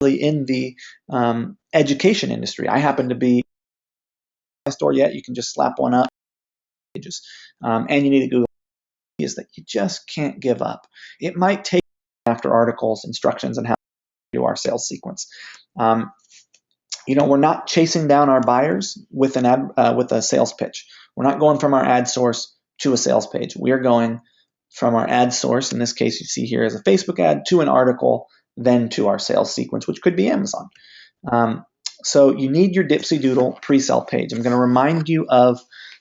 really in the education industry. I happen to be a store yet. You can just slap one up. And you need to Google is that you just can't give up. It might take after articles, instructions, and how to do our sales sequence. We're not chasing down our buyers with with a sales pitch. We're not going from our ad source to a sales page. We are going from our ad source, in this case you see here as a Facebook ad, to an article, then to our sales sequence, which could be Amazon. So you need your Dipsy Doodle pre-sell page. I'm going to remind you of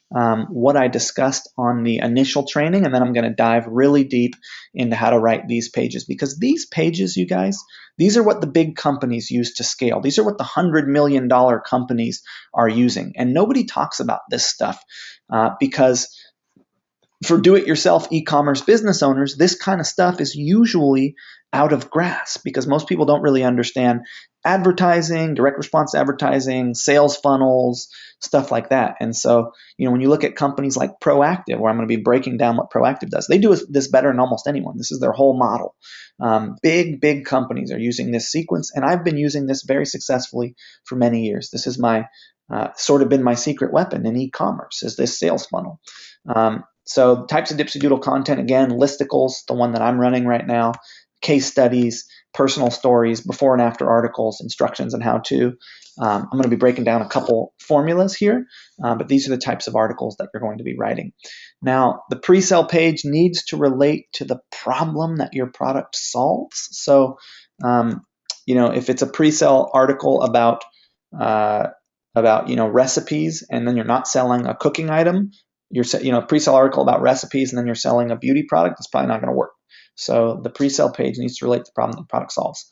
what I discussed on the initial training, and then I'm going to dive really deep into how to write these pages, because these pages, you guys, these are what the big companies use to scale. These are what the $100 million companies are using, and nobody talks about this stuff because for do-it-yourself e-commerce business owners, this kind of stuff is usually out of grasp because most people don't really understand advertising, direct response advertising, sales funnels, stuff like that. And so, when you look at companies like Proactive, where I'm going to be breaking down what Proactive does, they do this better than almost anyone. This is their whole model. Big companies are using this sequence, and I've been using this very successfully for many years. This is my sort of been my secret weapon in e-commerce, is this sales funnel. So types of Dipsy Doodle content, again, listicles, the one that I'm running right now, case studies, personal stories, before and after articles, instructions, and how to. I'm going to be breaking down a couple formulas here, but these are the types of articles that you're going to be writing. Now, the pre-sell page needs to relate to the problem that your product solves. So, if it's a pre-sell article about recipes, and then you're not selling a cooking item, pre-sell article about recipes, and then you're selling a beauty product, it's probably not going to work. So the pre-sell page needs to relate to the problem the product solves.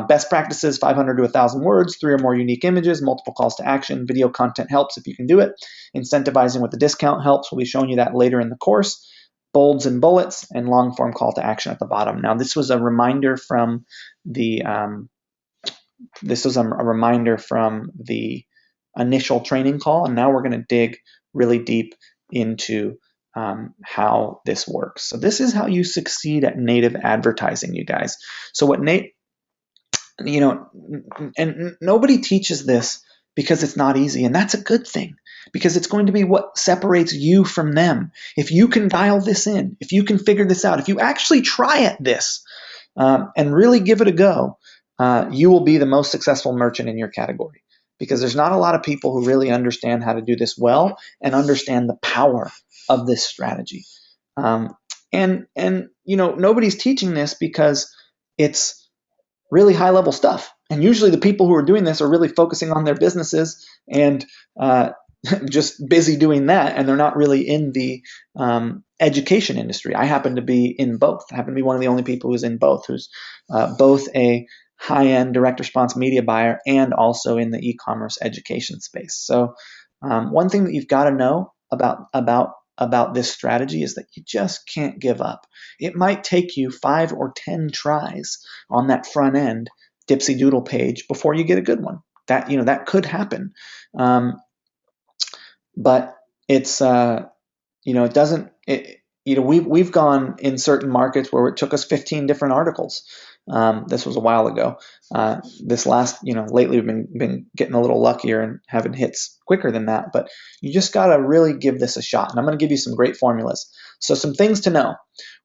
Best practices, 500 to 1,000 words, 3 or more unique images, multiple calls to action. Video content helps if you can do it. Incentivizing with a discount helps. We'll be showing you that later in the course. Bolds and bullets, and long form call to action at the bottom. Now, this was a reminder from the initial training call, and now we're going to dig really deep into how this works. So this is how you succeed at native advertising, you guys. So what and nobody teaches this because it's not easy, and that's a good thing, because it's going to be what separates you from them. If you can dial this in, if you can figure this out, if you actually try at this and really give it a go, you will be the most successful merchant in your category, because there's not a lot of people who really understand how to do this well and understand the power of this strategy. Nobody's teaching this because it's really high level stuff. And usually the people who are doing this are really focusing on their businesses and just busy doing that, and they're not really in the education industry. I happen to be in both. I happen to be one of the only people who's in both, who's both a high-end direct response media buyer and also in the e-commerce education space. So one thing that you've got to know about this strategy is that you just can't give up. It might take you 5 or 10 tries on that front end Dipsy Doodle page before you get a good one. That could happen. But it's it doesn't. We've gone in certain markets where it took us 15 different articles. This was a while ago. Lately we've been getting a little luckier and having hits quicker than that, but you just got to really give this a shot. And I'm going to give you some great formulas. So some things to know.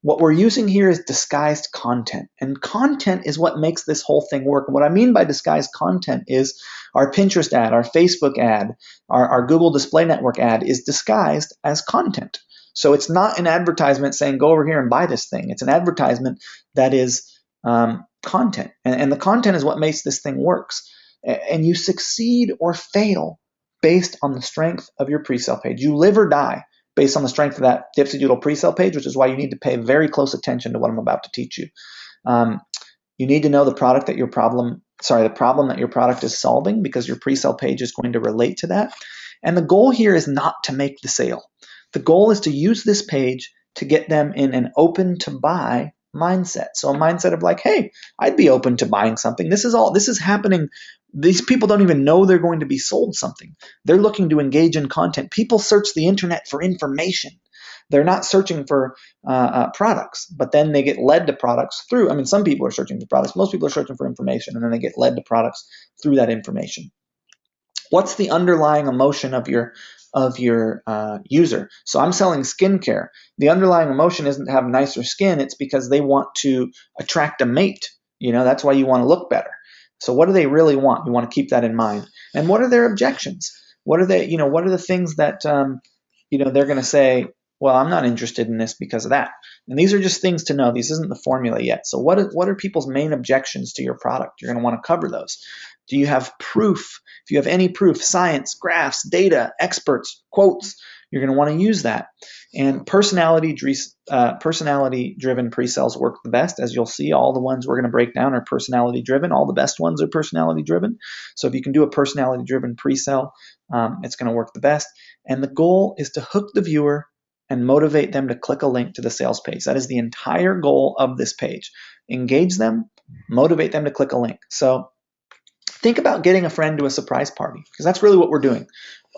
What we're using here is disguised content, and content is what makes this whole thing work. And what I mean by disguised content is our Pinterest ad, our Facebook ad, our Google Display Network ad is disguised as content. So it's not an advertisement saying, go over here and buy this thing. It's an advertisement that is content. And the content is what makes this thing works. And you succeed or fail based on the strength of your pre-sale page. You live or die based on the strength of that Dipsy Doodle pre-sale page, which is why you need to pay very close attention to what I'm about to teach you. You need to know the problem that your product is solving, because your pre-sale page is going to relate to that. And the goal here is not to make the sale. The goal is to use this page to get them in an open to buy mindset. So a mindset of like, hey, I'd be open to buying something. This is happening. These people don't even know they're going to be sold something. They're looking to engage in content. People search the internet for information. They're not searching for products, but then they get led to products through, I mean, some people are searching for products, most people are searching for information, and then they get led to products through that information. What's the underlying emotion of your user? So I'm selling skincare. The underlying emotion isn't to have nicer skin, it's because they want to attract a mate. That's why you want to look better. So what do they really want? You want to keep that in mind. And what are their objections? What are the things that they're going to say, well, I'm not interested in this because of that. And these are just things to know. This isn't the formula yet. So what are people's main objections to your product? You're going to want to cover those. Do you have proof? If you have any proof, science, graphs, data, experts, quotes, you're going to want to use that. And personality-driven pre-sales work the best. As you'll see, all the ones we're going to break down are personality-driven. All the best ones are personality-driven. So if you can do a personality-driven pre-sale, it's going to work the best. And the goal is to hook the viewer and motivate them to click a link to the sales page. That is the entire goal of this page. Engage them, motivate them to click a link. So think about getting a friend to a surprise party, because that's really what we're doing.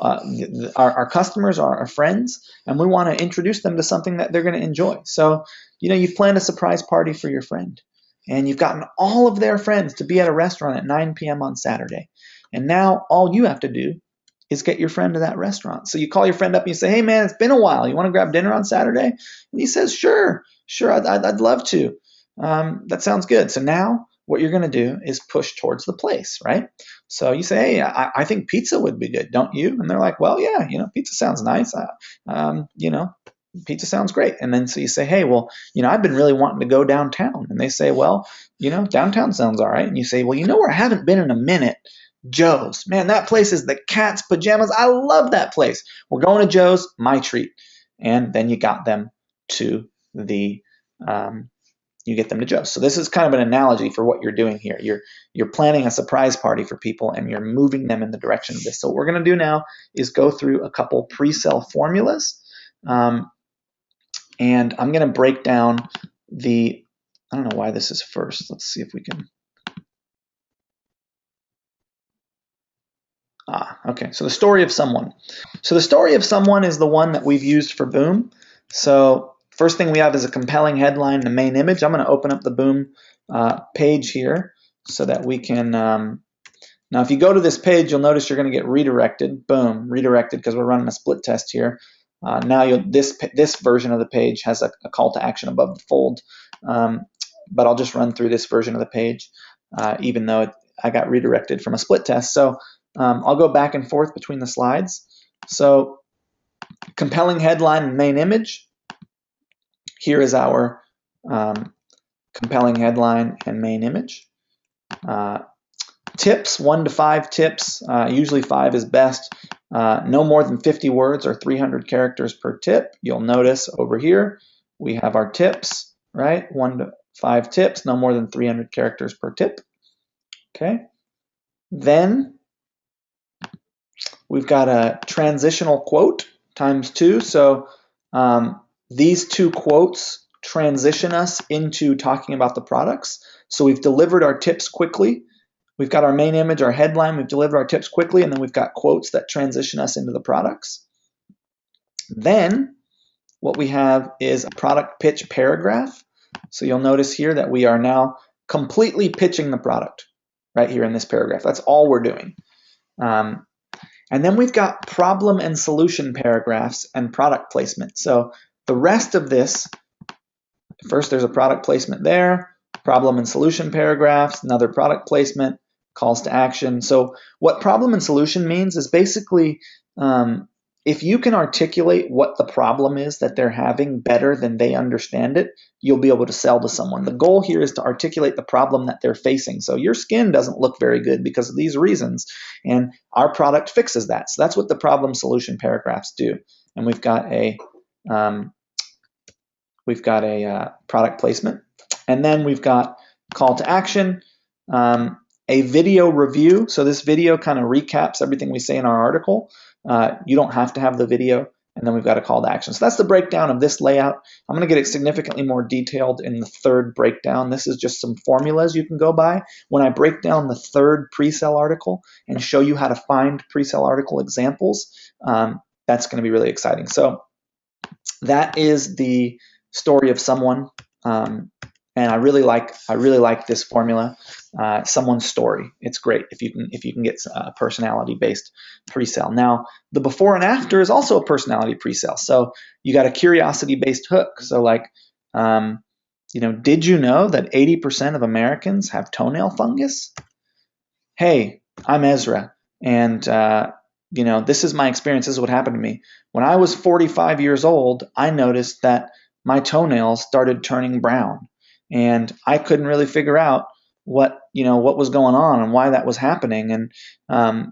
Our customers are our friends, and we want to introduce them to something that they're going to enjoy. So, you've planned a surprise party for your friend, and you've gotten all of their friends to be at a restaurant at 9 p.m. on Saturday. And now all you have to do is get your friend to that restaurant. So you call your friend up and you say, hey man, it's been a while. You want to grab dinner on Saturday? And he says, sure, I'd love to. That sounds good. So now what you're going to do is push towards the place, right? So you say, hey, I think pizza would be good, don't you? And they're like, well, yeah, pizza sounds nice. Pizza sounds great. And then so you say, hey, well, I've been really wanting to go downtown. And they say, well, downtown sounds all right. And you say, well, where I haven't been in a minute? Joe's. Man, that place is the cat's pajamas. I love that place. We're going to Joe's, my treat. And then you got them to you get them to Joe's. So this is kind of an analogy for what you're doing here. You're planning a surprise party for people, and you're moving them in the direction of this. So what we're going to do now is go through a couple pre-sale formulas. And I'm going to break down I don't know why this is first. Let's see if we can. Okay, so the story of someone. So the story of someone is the one that we've used for Boom. So first thing we have is a compelling headline and a main image. I'm going to open up the Boom page here so that we can, now if you go to this page, you'll notice you're going to get redirected. Boom, redirected because we're running a split test here. Now this version of the page has a call to action above the fold, but I'll just run through this version of the page, even though I got redirected from a split test. So I'll go back and forth between the slides. So compelling headline and main image. Here is our compelling headline and main image. Tips, 1 to 5 tips. Usually 5 is best. No more than 50 words or 300 characters per tip. You'll notice over here we have our tips, right? 1 to 5 tips, no more than 300 characters per tip. Okay. Then we've got a transitional quote times 2. So these 2 quotes transition us into talking about the products. So we've delivered our tips quickly. We've got our main image, our headline. We've delivered our tips quickly, and then we've got quotes that transition us into the products. Then what we have is a product pitch paragraph. So you'll notice here that we are now completely pitching the product right here in this paragraph. That's all we're doing. And then we've got problem and solution paragraphs and product placement. So the rest of this, first there's a product placement there, problem and solution paragraphs, another product placement, calls to action. So what problem and solution means is basically if you can articulate what the problem is that they're having better than they understand it, you'll be able to sell to someone. The goal here is to articulate the problem that they're facing. So your skin doesn't look very good because of these reasons, and our product fixes that. So that's what the problem solution paragraphs do. And we've got a product placement, and then we've got call to action, a video review. So this video kind of recaps everything we say in our article. You don't have to have the video. And then we've got a call to action. So that's the breakdown of this layout. I'm going to get it significantly more detailed in the third breakdown. This is just some formulas you can go by. When I break down the third pre-sale article and show you how to find pre-sale article examples, that's going to be really exciting. So that is the story of someone, and I really like this formula. Someone's story. It's great if you can get a personality based pre-sale. Now the before and after is also a personality pre-sale. So you got a curiosity based hook. So like, did you know that 80% of Americans have toenail fungus? Hey, I'm Ezra, and this is my experience. This is what happened to me. When I was 45 years old, I noticed that my toenails started turning brown, and I couldn't really figure out what was going on and why that was happening. And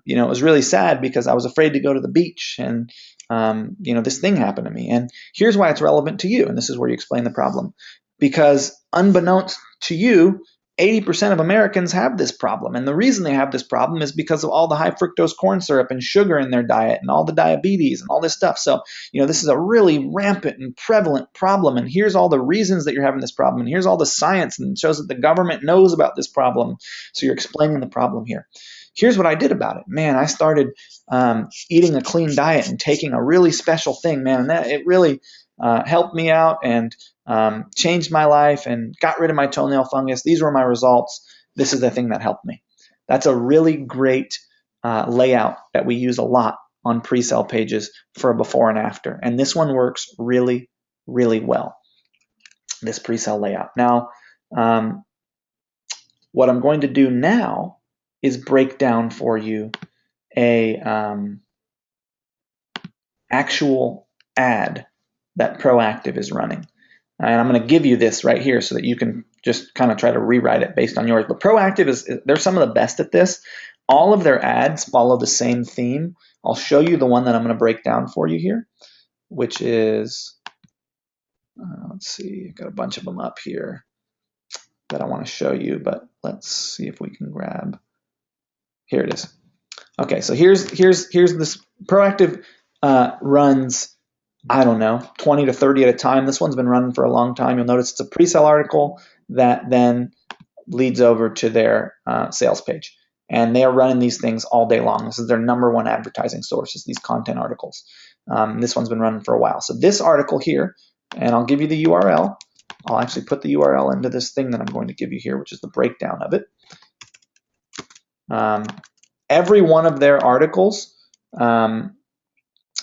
it was really sad because I was afraid to go to the beach, and this thing happened to me. And here's why it's relevant to you, and this is where you explain the problem. Because unbeknownst to you, 80% of Americans have this problem. And the reason they have this problem is because of all the high fructose corn syrup and sugar in their diet and all the diabetes and all this stuff. So, this is a really rampant and prevalent problem. And here's all the reasons that you're having this problem. And here's all the science, and it shows that the government knows about this problem. So you're explaining the problem here. Here's what I did about it. Man, I started eating a clean diet and taking a really special thing, man. And it really helped me out and changed my life and got rid of my toenail fungus. These were my results. This is the thing that helped me. That's a really great layout that we use a lot on pre-sale pages for a before and after. And this one works really, really well, this pre-sale layout. Now, what I'm going to do now is break down for you a actual ad that Proactive is running. And I'm going to give you this right here so that you can just kind of try to rewrite it based on yours. But Proactive they're some of the best at this. All of their ads follow the same theme. I'll show you the one that I'm going to break down for you here, which is, let's see, I've got a bunch of them up here that I want to show you, but let's see if we can grab. Here it is. Okay, so here's this. Proactive runs, I don't know, 20 to 30 at a time. This one's been running for a long time. You'll notice it's a pre-sale article that then leads over to their sales page. And they are running these things all day long. This is their #1 advertising source, is these content articles. This one's been running for a while. So this article here, and I'll give you the URL. I'll actually put the URL into this thing that I'm going to give you here, which is the breakdown of it. Every one of their articles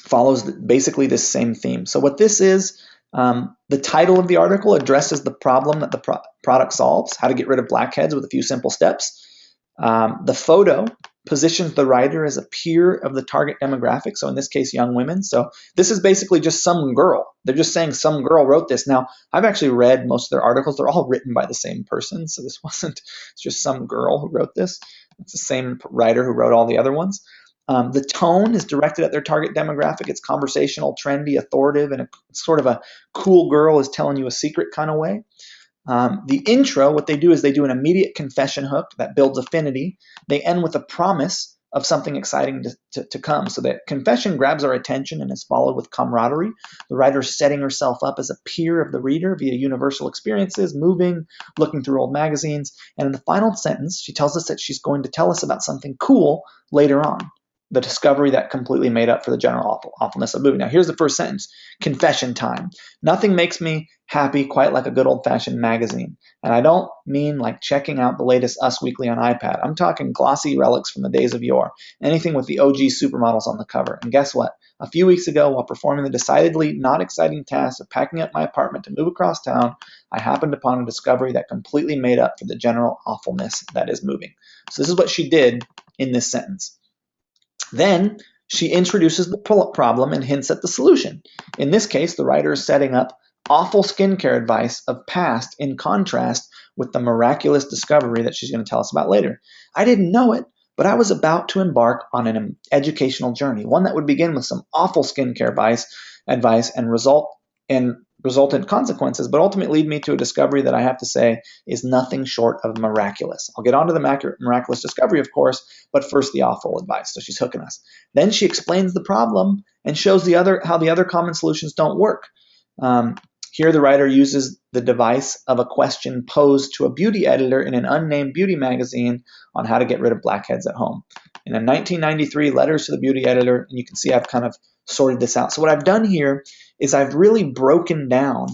follows basically this same theme. So what this is, the title of the article addresses the problem that the product solves, how to get rid of blackheads with a few simple steps. The photo positions the writer as a peer of the target demographic, so in this case, young women. So this is basically just some girl. They're just saying some girl wrote this. Now, I've actually read most of their articles. They're all written by the same person, so this wasn't just some girl who wrote this. It's the same writer who wrote all the other ones. The tone is directed at their target demographic. It's conversational, trendy, authoritative, and it's sort of a cool girl is telling you a secret kind of way. The intro, what they do is they do an immediate confession hook that builds affinity. They end with a promise of something exciting to come. So that confession grabs our attention and is followed with camaraderie. The writer is setting herself up as a peer of the reader via universal experiences, moving, looking through old magazines. And in the final sentence, she tells us that she's going to tell us about something cool later on. The discovery that completely made up for the general awfulness of moving. Now, here's the first sentence. Confession time. Nothing makes me happy quite like a good old-fashioned magazine. And I don't mean like checking out the latest Us Weekly on iPad. I'm talking glossy relics from the days of yore. Anything with the OG supermodels on the cover. And guess what? A few weeks ago, while performing the decidedly not exciting task of packing up my apartment to move across town, I happened upon a discovery that completely made up for the general awfulness that is moving. So this is what she did in this sentence. Then she introduces the problem and hints at the solution. In this case, the writer is setting up awful skincare advice of past in contrast with the miraculous discovery that she's going to tell us about later. I didn't know it, but I was about to embark on an educational journey, one that would begin with some awful skincare advice and resultant consequences, but ultimately lead me to a discovery that I have to say is nothing short of miraculous. I'll get onto the miraculous discovery, of course, but first the awful advice. So she's hooking us. Then she explains the problem and shows how the other common solutions don't work. Here the writer uses the device of a question posed to a beauty editor in an unnamed beauty magazine on how to get rid of blackheads at home. In a 1993 letters to the beauty editor, and you can see I've kind of sorted this out. So what I've done here is I've really broken down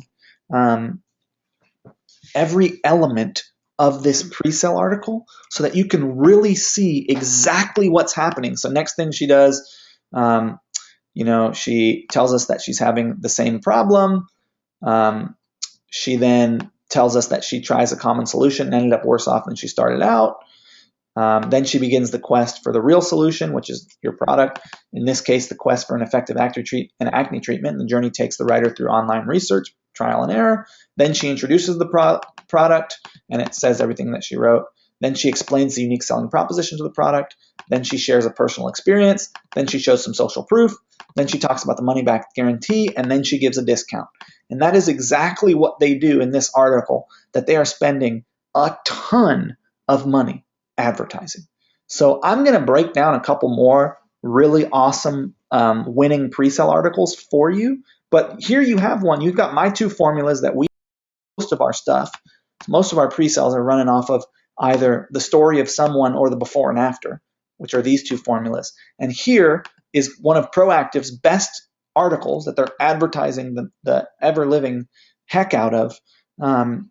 every element of this pre-sale article so that you can really see exactly what's happening. So next thing she does, she tells us that she's having the same problem. She then tells us that she tries a common solution and ended up worse off than she started out. Then she begins the quest for the real solution, which is your product. In this case, the quest for an effective acne treatment. The journey takes the writer through online research, trial and error. Then she introduces the product, and it says everything that she wrote. Then she explains the unique selling proposition to the product. Then she shares a personal experience. Then she shows some social proof. Then she talks about the money-back guarantee, and then she gives a discount. And that is exactly what they do in this article, that they are spending a ton of money advertising. So I'm going to break down a couple more really awesome winning pre-sale articles for you. But here you have one. You've got my two formulas that we most of our stuff, most of our pre-sales are running off of either the story of someone or the before and after, which are these two formulas. And here is one of Proactive's best articles that they're advertising the ever-living heck out of. And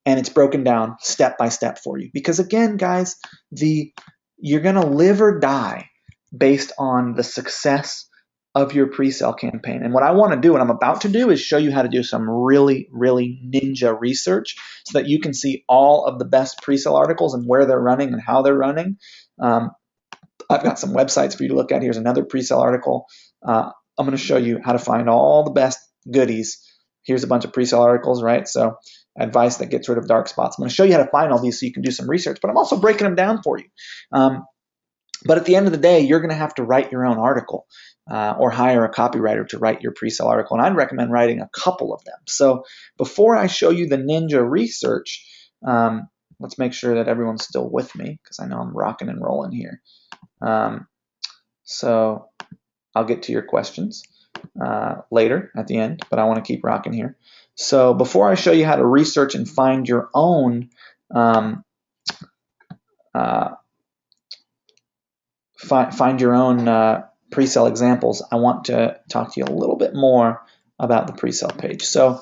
it's broken down step by step for you. Because again, guys, you're going to live or die based on the success of your pre-sale campaign. And what I want to do, what I'm about to do, is show you how to do some really, really ninja research so that you can see all of the best pre-sale articles and where they're running and how they're running. I've got some websites for you to look at. Here's another pre-sale article. I'm going to show you how to find all the best goodies. Here's a bunch of pre-sale articles, right? So advice that gets rid of dark spots. I'm going to show you how to find all these so you can do some research, but I'm also breaking them down for you. But at the end of the day, you're going to have to write your own article or hire a copywriter to write your pre-sale article. And I'd recommend writing a couple of them. So before I show you the ninja research, let's make sure that everyone's still with me because I know I'm rocking and rolling here. So I'll get to your questions later at the end, but I want to keep rocking here. So before I show you how to research and find your own find your own pre-sale examples, I want to talk to you a little bit more about the pre-sale page. So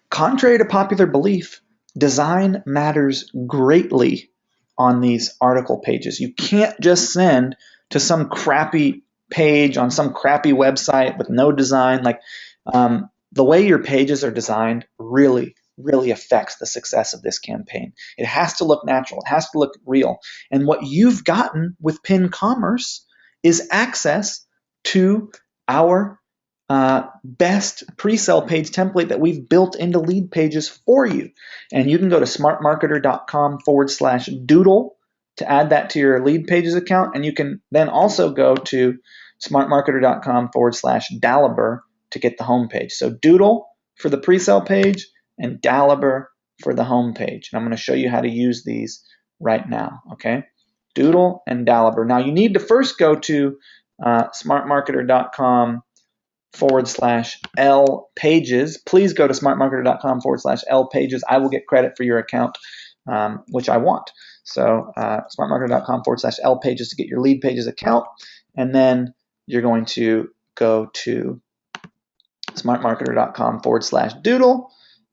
contrary to popular belief, design matters greatly on these article pages. You can't just send to some crappy page on some crappy website with no design. Like the way your pages are designed really affects the success of this campaign. It has to look natural. It has to look real. And what you've gotten with Pin Commerce is access to our best pre-sale page template that we've built into Leadpages for you. And you can go to smartmarketer.com/doodle to add that to your Leadpages account. And you can then also go to smartmarketer.com/Daliber to get the home page. So Doodle for the pre-sale page and Daliber for the home page. And I'm going to show you how to use these right now. Okay, Doodle and Daliber. Now you need to first go to smartmarketer.com/L-Pages. Please go to smartmarketer.com/L-Pages. I will get credit for your account, which I want. So smartmarketer.com/L-Pages to get your Leadpages account. And then you're going to go to smartmarketer.com/Doodle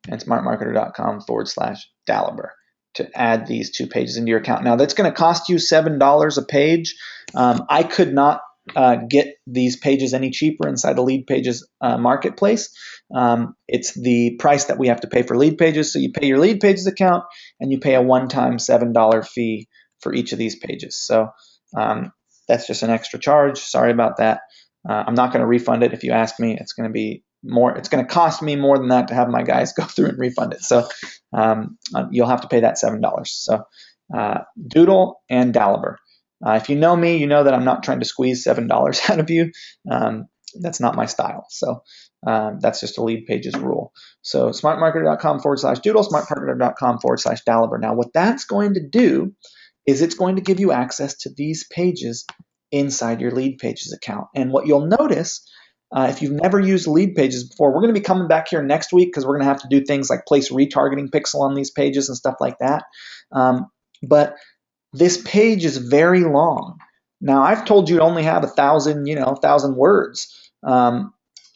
and smartmarketer.com/Daliber to add these two pages into your account. Now that's going to cost you $7 a page. I could not get these pages any cheaper inside the Leadpages marketplace. It's the price that we have to pay for Leadpages. So you pay your Leadpages account and you pay a one-time $7 fee for each of these pages. So that's just an extra charge. Sorry about that. I'm not going to refund it. If you ask me, it's going to be more. It's going to cost me more than that to have my guys go through and refund it. So you'll have to pay that $7. So Doodle and Daliber. If you know me, you know that I'm not trying to squeeze $7 out of you. That's not my style. So that's just a Leadpages rule. So smartmarketer.com/Doodle, smartmarketer.com/Daliber. Now what that's going to do is it's going to give you access to these pages inside your Leadpages account. And what you'll notice If you've never used Leadpages before, we're going to be coming back here next week because we're going to have to do things like place retargeting pixel on these pages and stuff like that. But this page is very long. Now, I've told you to only have 1,000 words.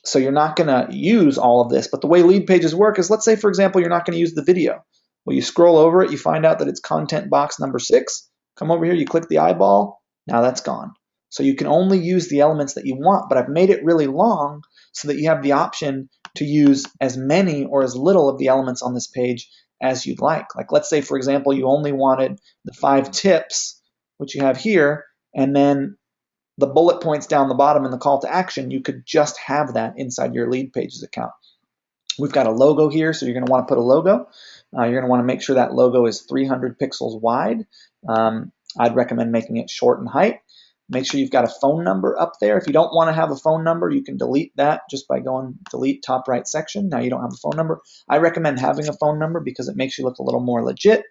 So you're not going to use all of this. But the way Leadpages work is, let's say, for example, you're not going to use the video. Well, you scroll over it, you find out that it's content box number 6. Come over here, you click the eyeball. Now that's gone. So you can only use the elements that you want, but I've made it really long so that you have the option to use as many or as little of the elements on this page as you'd like. Like, let's say, for example, you only wanted the 5 tips, which you have here, and then the bullet points down the bottom and the call to action. You could just have that inside your Leadpages account. We've got a logo here, so you're going to want to put a logo. You're going to want to make sure that logo is 300 pixels wide. I'd recommend making it short in height. Make sure you've got a phone number up there. If you don't want to have a phone number, you can delete that just by going delete top right section. Now you don't have a phone number. I recommend having a phone number because it makes you look a little more legit.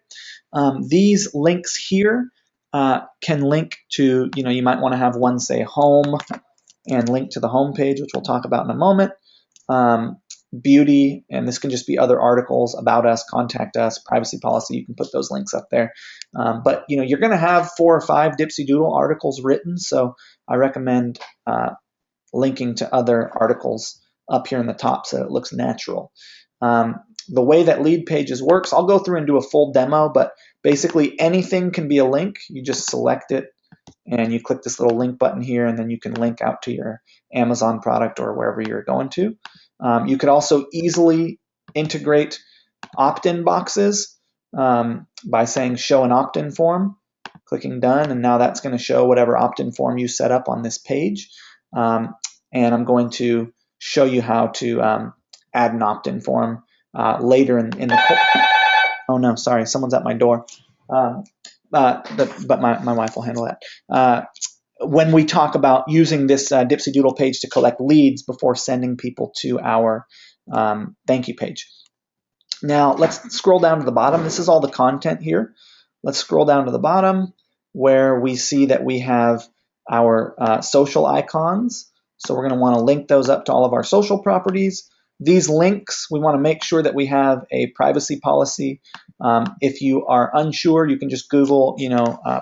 These links here can link to, you might want to have one say home and link to the home page, which we'll talk about in a moment. Beauty, and this can just be other articles about us, contact us, privacy policy. You can put those links up there. But you're going to have 4 or 5 Dipsy Doodle articles written, so I recommend linking to other articles up here in the top so that it looks natural. The way that Leadpages works, I'll go through and do a full demo, but basically anything can be a link. You just select it and you click this little link button here, and then you can link out to your Amazon product or wherever you're going to. You could also easily integrate opt-in boxes by saying show an opt-in form, clicking done, and now that's going to show whatever opt-in form you set up on this page. And I'm going to show you how to add an opt-in form later in the oh no, sorry, someone's at my door. But my wife will handle that. When we talk about using this Dipsy Doodle page to collect leads before sending people to our thank you page. Now let's scroll down to the bottom. This is all the content here. Let's scroll down to the bottom where we see that we have our social icons. So we're going to want to link those up to all of our social properties. These links, we want to make sure that we have a privacy policy. If you are unsure, you can just Google,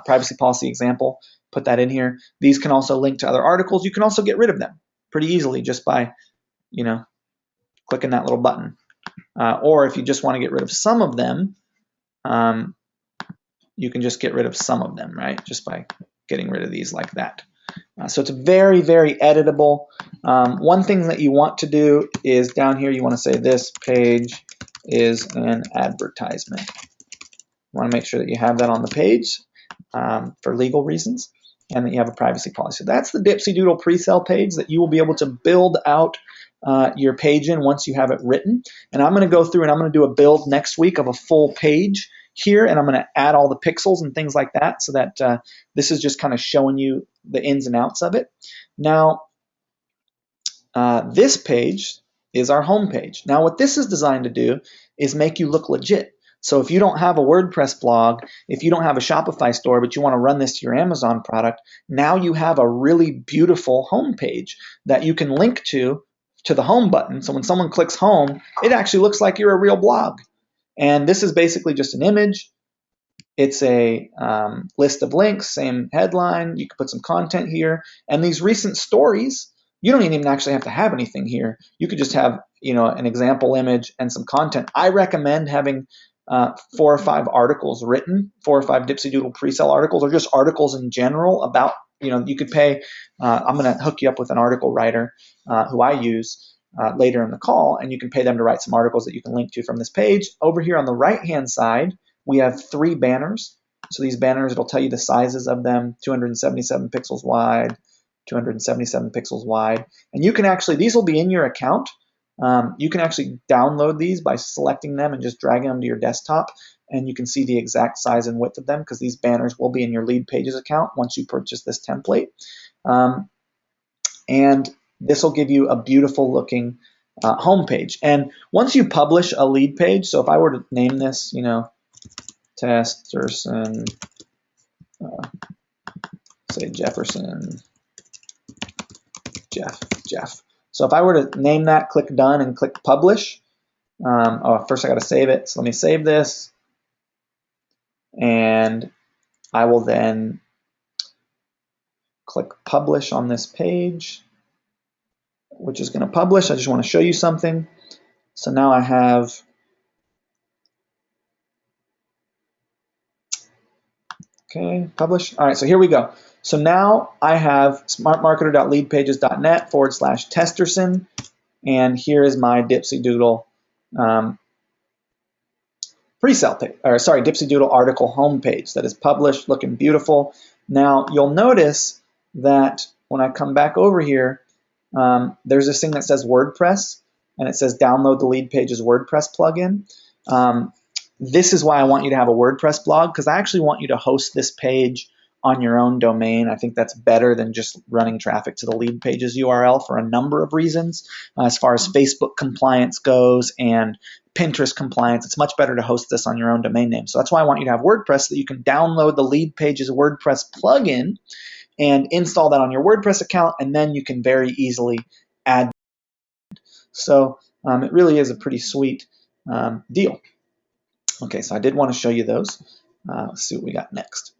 privacy policy example. Put that in here. These can also link to other articles. You can also get rid of them pretty easily just by, clicking that little button. Or if you just want to get rid of some of them, you can just get rid of some of them, right? Just by getting rid of these like that. So it's very, very editable. One thing that you want to do is down here, you want to say this page is an advertisement. You want to make sure that you have that on the page for legal reasons, and that you have a privacy policy. So that's the Dipsy Doodle Presell page that you will be able to build out your page in once you have it written. And I'm going to go through and I'm going to do a build next week of a full page here, and I'm going to add all the pixels and things like that so that this is just kind of showing you the ins and outs of it. Now, this page is our home page. Now, what this is designed to do is make you look legit. So if you don't have a WordPress blog, if you don't have a Shopify store, but you want to run this to your Amazon product, now you have a really beautiful home page that you can link to the home button. So when someone clicks home, it actually looks like you're a real blog. And this is basically just an image. It's a list of links, same headline. You can put some content here. And these recent stories, you don't even actually have to have anything here. You could just have, an example image and some content. I recommend having 4 or 5 articles written, 4 or 5 Dipsy Doodle Presell articles, or just articles in general about, you could pay, I'm going to hook you up with an article writer who I use later in the call, and you can pay them to write some articles that you can link to from this page. Over here on the right-hand side, we have 3 banners. So these banners, it'll tell you the sizes of them, 277 pixels wide, 277 pixels wide. And you can actually, these will be in your account. You can actually download these by selecting them and just dragging them to your desktop, and you can see the exact size and width of them because these banners will be in your Leadpages account once you purchase this template. And this will give you a beautiful looking home page. And once you publish a lead page, so if I were to name this, Testerson, say Jefferson, Jeff. So if I were to name that, click done and click publish. First I got to save it. So let me save this. And I will then click publish on this page, which is going to publish. I just want to show you something. So now I have, okay, publish. All right, so here we go. So now I have smartmarketer.leadpages.net/Testerson, and here is my Dipsy Doodle Presell page, or sorry, Dipsy Doodle article homepage that is published, looking beautiful. Now you'll notice that when I come back over here, there's this thing that says WordPress, and it says download the Leadpages WordPress plugin. This is why I want you to have a WordPress blog, because I actually want you to host this page on your own domain. I think that's better than just running traffic to the Leadpages URL for a number of reasons. As far as Facebook compliance goes and Pinterest compliance, it's much better to host this on your own domain name. So that's why I want you to have WordPress, so that you can download the Leadpages WordPress plugin and install that on your WordPress account, and then you can very easily add. So it really is a pretty sweet deal. Okay, so I did want to show you those. Let's see what we got next.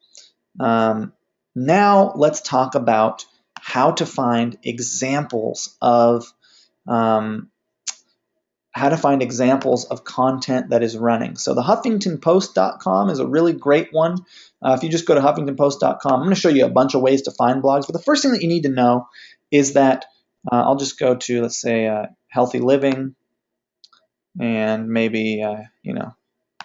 Now let's talk about how to find examples of content that is running. So the HuffingtonPost.com is a really great one. If you just go to HuffingtonPost.com, I'm going to show you a bunch of ways to find blogs. But the first thing that you need to know is that I'll just go to, let's say, healthy living, and maybe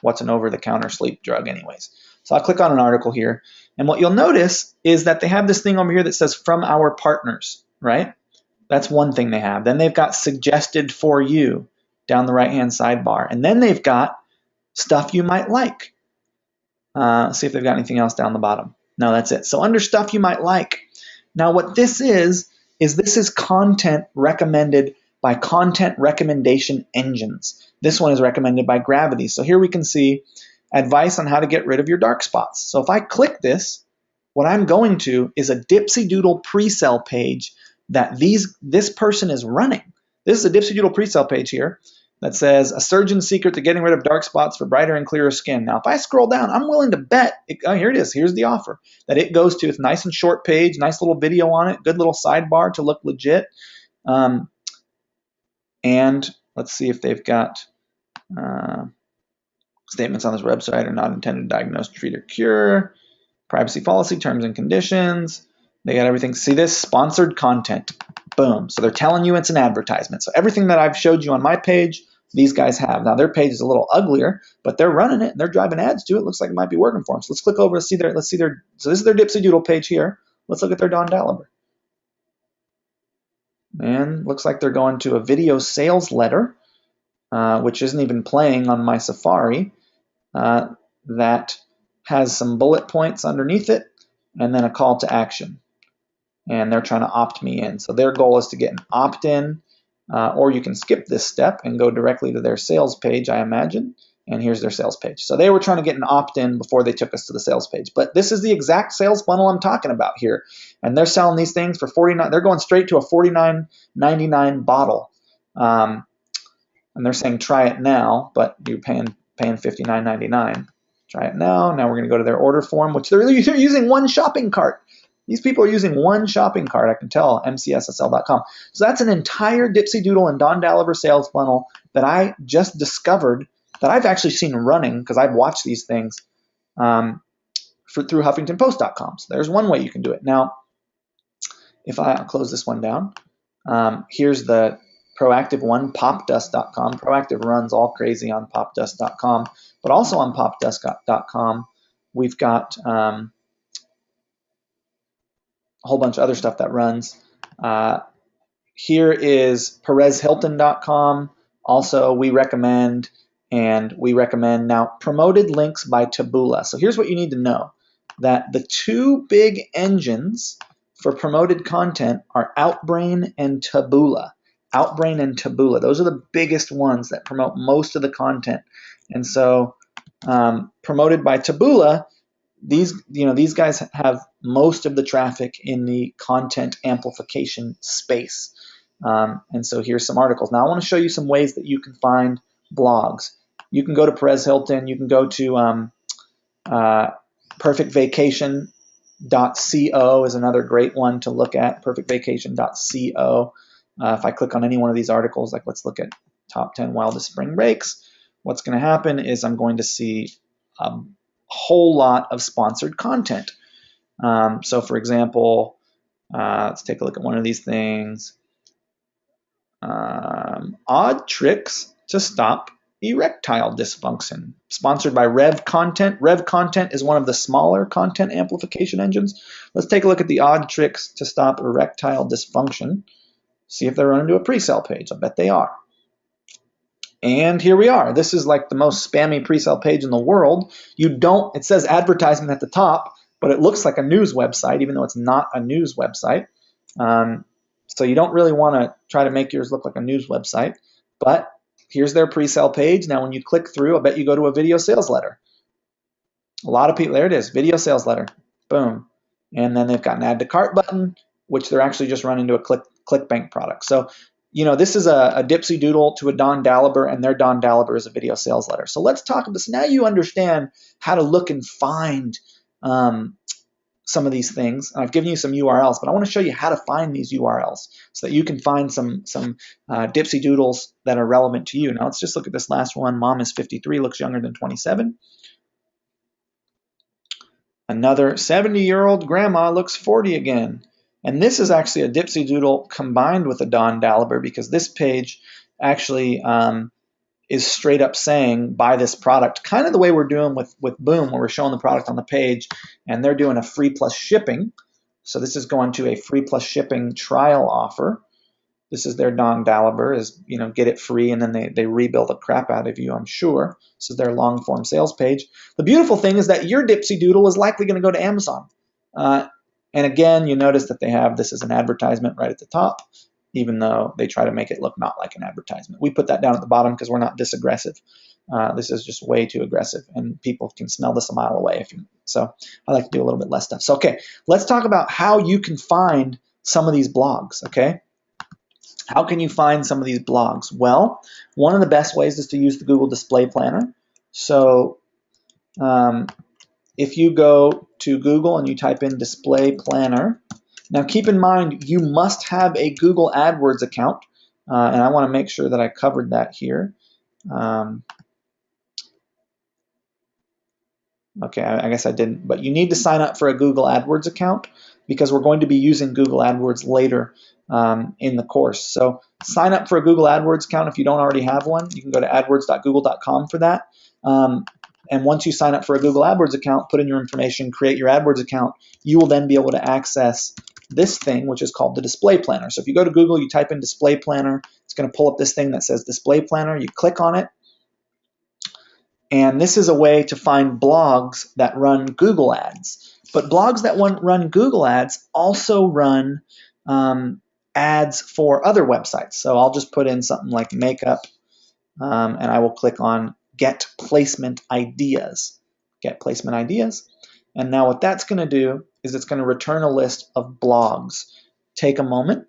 what's an over-the-counter sleep drug anyways. So I'll click on an article here, and what you'll notice is that they have this thing over here that says from our partners, right? That's one thing they have. Then they've got suggested for you down the right-hand sidebar, and then they've got stuff you might like. Let's see if they've got anything else down the bottom. No, that's it. So under stuff you might like. Now what this is this is content recommended by content recommendation engines. This one is recommended by Gravity. So here we can see advice on how to get rid of your dark spots. So if I click this, what I'm going to is a Dipsy Doodle pre-sell page that this person is running. This is a Dipsy Doodle pre-sell page here that says a surgeon's secret to getting rid of dark spots for brighter and clearer skin. Now, if I scroll down, I'm willing to bet, here it is, here's the offer, that it goes to, it's a nice and short page, nice little video on it, good little sidebar to look legit. And let's see if they've got statements on this website are not intended to diagnose, treat, or cure. Privacy policy, terms and conditions. They got everything. See this? Sponsored content. Boom. So they're telling you it's an advertisement. So everything that I've showed you on my page, these guys have. Now their page is a little uglier, but they're running it and they're driving ads to it. Looks like it might be working for them. So let's click over and see their, so this is their Dipsy Doodle page here. Let's look at their Don Daliber. And looks like they're going to a video sales letter, which isn't even playing on my Safari, that has some bullet points underneath it and then a call to action. And they're trying to opt me in. So their goal is to get an opt-in, or you can skip this step and go directly to their sales page, I imagine. And here's their sales page. So they were trying to get an opt-in before they took us to the sales page. But this is the exact sales funnel I'm talking about here. And they're selling these things for $49. They're going straight to a $49.99 bottle. And they're saying try it now, but you're paying $59.99. Try it now. Now we're going to go to their order form, which they're using one shopping cart. These people are using one shopping cart, I can tell, mcssl.com. So that's an entire Dipsy Doodle and Don Daliber sales funnel that I just discovered, that I've actually seen running because I've watched these things through HuffingtonPost.com. So there's one way you can do it. Now, if I'll close this one down, here's the proactive one, popdust.com. Proactive runs all crazy on popdust.com, but also on popdust.com, we've got a whole bunch of other stuff that runs. Here is perezhilton.com. Also, we recommend now promoted links by Taboola. So here's what you need to know, that the two big engines for promoted content are Outbrain and Taboola. Outbrain and Taboola. Those are the biggest ones that promote most of the content. And so promoted by Taboola, these guys have most of the traffic in the content amplification space. And so here's some articles. Now I want to show you some ways that you can find blogs. You can go to Perez Hilton. You can go to perfectvacation.co is another great one to look at, perfectvacation.co. If I click on any one of these articles, like let's look at top 10 wildest spring breaks, what's going to happen is I'm going to see a whole lot of sponsored content. So for example, let's take a look at one of these things. Odd tricks to stop erectile dysfunction, sponsored by Rev Content. Rev Content is one of the smaller content amplification engines. Let's take a look at the odd tricks to stop erectile dysfunction. See if they're running to a pre-sell page. I bet they are. And here we are. This is like the most spammy pre-sell page in the world. It says advertisement at the top, but it looks like a news website, even though it's not a news website. So you don't really want to try to make yours look like a news website, but here's their pre-sale page. Now when you click through, I bet you go to a video sales letter. A lot of people, there it is, video sales letter, boom. And then they've got an add to cart button, which they're actually just running to a ClickBank product. So, this is a Dipsy Doodle to a Don Daliber, and their Don Daliber is a video sales letter. So let's talk about this. Now you understand how to look and find some of these things. I've given you some URLs, but I want to show you how to find these URLs so that you can find some Dipsy Doodles that are relevant to you. Now let's just look at this last one. Mom is 53, looks younger than 27. Another 70-year-old grandma looks 40 again. And this is actually a Dipsy Doodle combined with a Don Daliber, because this page actually is straight up saying buy this product, kind of the way we're doing with Boom, where we're showing the product on the page and they're doing a free plus shipping. So this is going to a free plus shipping trial offer. This is their Don Daliber, is get it free, and then they rebuild the crap out of you, I'm sure. This is their long form sales page. The beautiful thing is that your Dipsy Doodle is likely going to go to Amazon. And again, you notice that they have this as an advertisement right at the top, even though they try to make it look not like an advertisement. We put that down at the bottom because we're not this aggressive. This is just way too aggressive, and people can smell this a mile away. So I like to do a little bit less stuff. So, okay, let's talk about how you can find some of these blogs, okay? How can you find some of these blogs? Well, one of the best ways is to use the Google Display Planner. So if you go to Google and you type in Display Planner, now keep in mind you must have a Google AdWords account, and I want to make sure that I covered that here. Okay, I guess I didn't, but you need to sign up for a Google AdWords account because we're going to be using Google AdWords later in the course. So sign up for a Google AdWords account if you don't already have one. You can go to adwords.google.com for that. And once you sign up for a Google AdWords account, put in your information, create your AdWords account, you will then be able to access this thing, which is called the Display Planner. So if you go to Google, you type in Display Planner, it's going to pull up this thing that says Display Planner. You click on it. And this is a way to find blogs that run Google ads. But blogs that run Google ads also run ads for other websites. So I'll just put in something like makeup, and I will click on Get Placement Ideas. Get Placement Ideas. And now what that's going to do is it's going to return a list of blogs. Take a moment.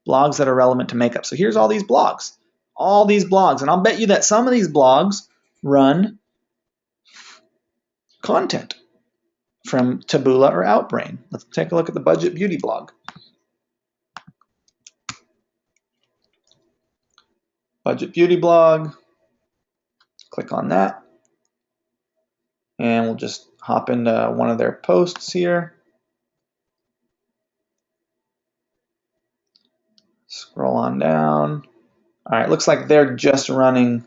Blogs that are relevant to makeup. So here's all these blogs. All these blogs. And I'll bet you that some of these blogs run content from Taboola or Outbrain. Let's take a look at the Budget Beauty blog. Budget Beauty blog. Click on that. And we'll just hop into one of their posts here. Scroll on down. All right, looks like they're just running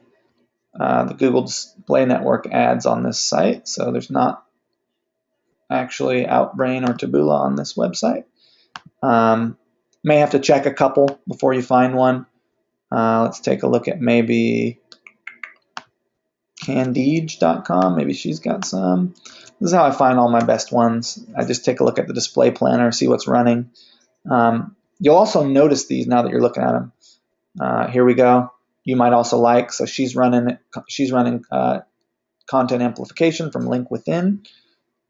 the Google Display Network ads on this site. So there's not actually Outbrain or Taboola on this website. May have to check a couple before you find one. Let's take a look at maybe Candide.com. Maybe she's got some. This is how I find all my best ones. I just take a look at the Display Planner, see what's running. You'll also notice these now that you're looking at them. Here we go. You might also like, so she's running content amplification from Link Within.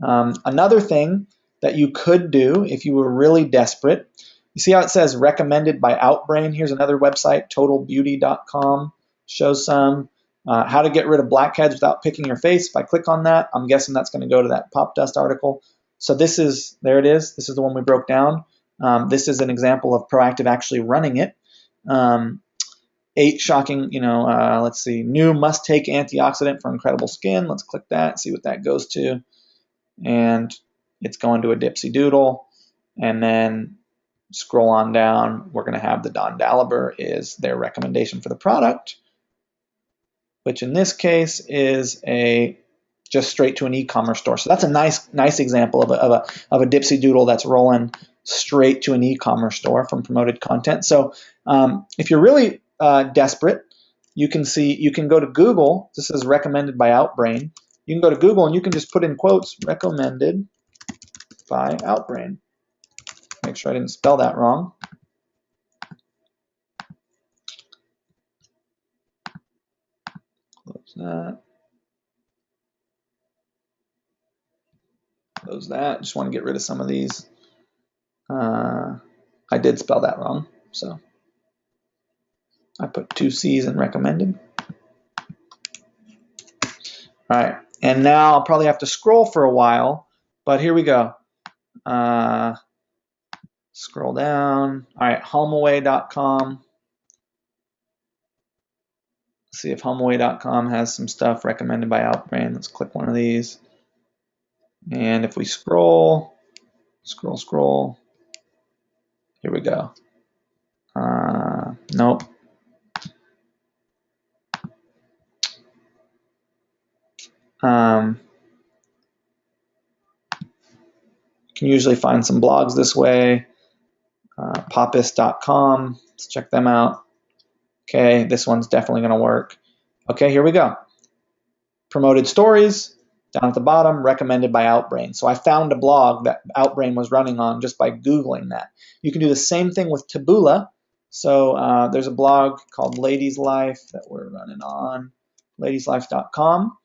Another thing that you could do if you were really desperate You see how it says recommended by Outbrain? Here's another website, totalbeauty.com, shows some. How to get rid of blackheads without picking your face. If I click on that, I'm guessing that's going to go to that pop dust article. So this is, there it is. This is the one we broke down. This is an example of Proactive actually running it. 8 shocking, let's see, new must-take antioxidant for incredible skin. Let's click that, see what that goes to. And it's going to a Dipsy Doodle. And then scroll on down, we're going to have the Don Daliber is their recommendation for the product, which in this case is just straight to an e-commerce store. So that's a nice example of a Dipsy Doodle that's rolling straight to an e-commerce store from promoted content. So if you're really desperate, you can go to Google. This is recommended by Outbrain. You can go to Google and you can just put in quotes, recommended by Outbrain. Make sure I didn't spell that wrong. Close that. Close that. Just want to get rid of some of these. I did spell that wrong, so I put 2 C's in recommended. All right, and now I'll probably have to scroll for a while, but here we go. Scroll down. All right, homeaway.com. See if homeaway.com has some stuff recommended by Outbrain. Let's click one of these. And if we scroll, here we go. Nope. You can usually find some blogs this way. Popist.com. Let's check them out. Okay, this one's definitely going to work. Okay, here we go. Promoted stories. Down at the bottom, recommended by Outbrain. So I found a blog that Outbrain was running on just by Googling that. You can do the same thing with Taboola. So there's a blog called Ladies Life that we're running on, ladieslife.com.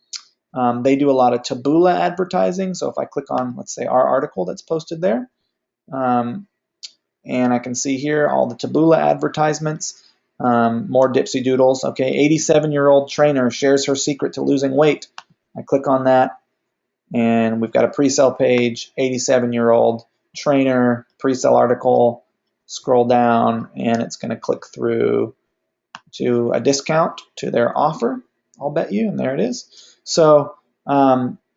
They do a lot of Taboola advertising. So if I click on, let's say, our article that's posted there, and I can see here all the Taboola advertisements, more Dipsy Doodles. Okay, 87-year-old trainer shares her secret to losing weight. I click on that, and we've got a Presell page, 87-year-old trainer, Presell article. Scroll down, and it's going to click through to a discount to their offer, I'll bet you, and there it is. So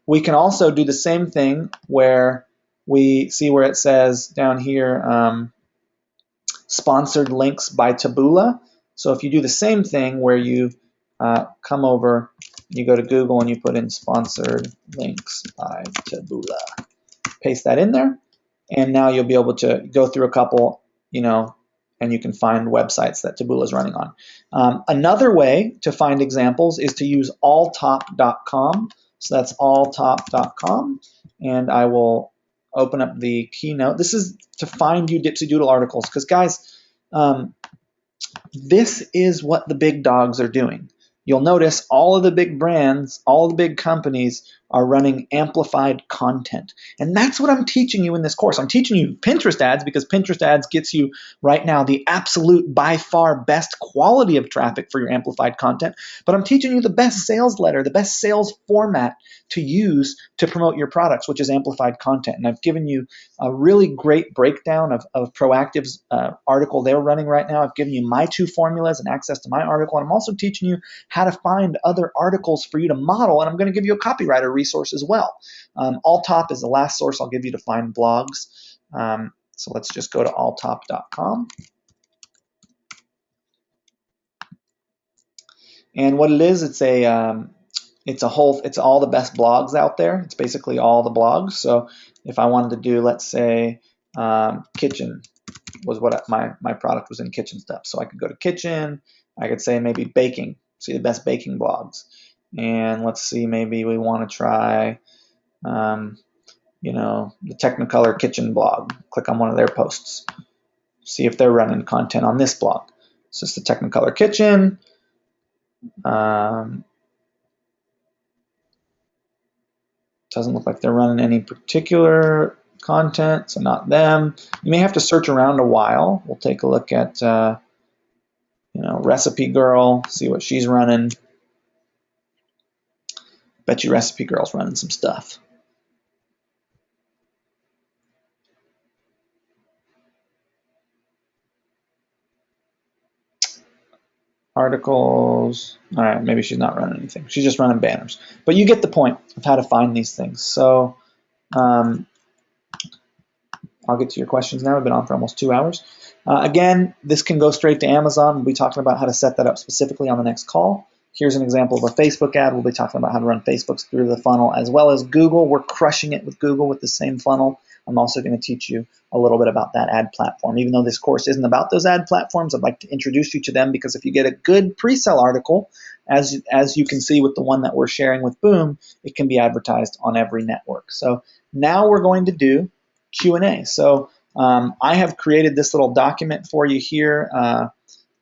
we can also do the same thing where we see where it says down here, sponsored links by Taboola. So if you do the same thing where you come over, you go to Google and you put in sponsored links by Taboola, paste that in there, and now you'll be able to go through a couple, and you can find websites that Taboola is running on. Another way to find examples is to use alltop.com. So that's alltop.com, and I will open up the keynote. This is to find you Dipsy Doodle articles, because guys, this is what the big dogs are doing. You'll notice all of the big brands, all the big companies are running amplified content. And that's what I'm teaching you in this course. I'm teaching you Pinterest ads because Pinterest ads gets you right now the absolute by far best quality of traffic for your amplified content. But I'm teaching you the best sales letter, the best sales format to use to promote your products, which is amplified content. And I've given you a really great breakdown of Proactive's article they're running right now. I've given you my 2 formulas and access to my article. And I'm also teaching you how to find other articles for you to model. And I'm going to give you a copywriter resource as well. Alltop is the last source I'll give you to find blogs. So let's just go to alltop.com. And what it is, it's all the best blogs out there. It's basically all the blogs. So if I wanted to do, let's say, kitchen was what my product was in, kitchen stuff. So I could go to kitchen. I could say maybe baking. See the best baking blogs. And let's see, maybe we want to try, the Technicolor kitchen blog. Click on one of their posts. See if they're running content on this blog. So it's the Technicolor kitchen. Doesn't look like they're running any particular content, so not them. You may have to search around a while. We'll take a look at Recipe Girl, see what she's running. Bet you Recipe Girl's running some stuff. Articles. All right, maybe she's not running anything. She's just running banners. But you get the point of how to find these things. So I'll get to your questions now. We've been on for almost 2 hours. Again, this can go straight to Amazon. We'll be talking about how to set that up specifically on the next call. Here's an example of a Facebook ad. We'll be talking about how to run Facebook's through the funnel, as well as Google. We're crushing it with Google with the same funnel. I'm also going to teach you a little bit about that ad platform. Even though this course isn't about those ad platforms, I'd like to introduce you to them, because if you get a good pre-sell article, as you can see with the one that we're sharing with Boom, it can be advertised on every network. So now we're going to do Q&A. So I have created this little document for you here.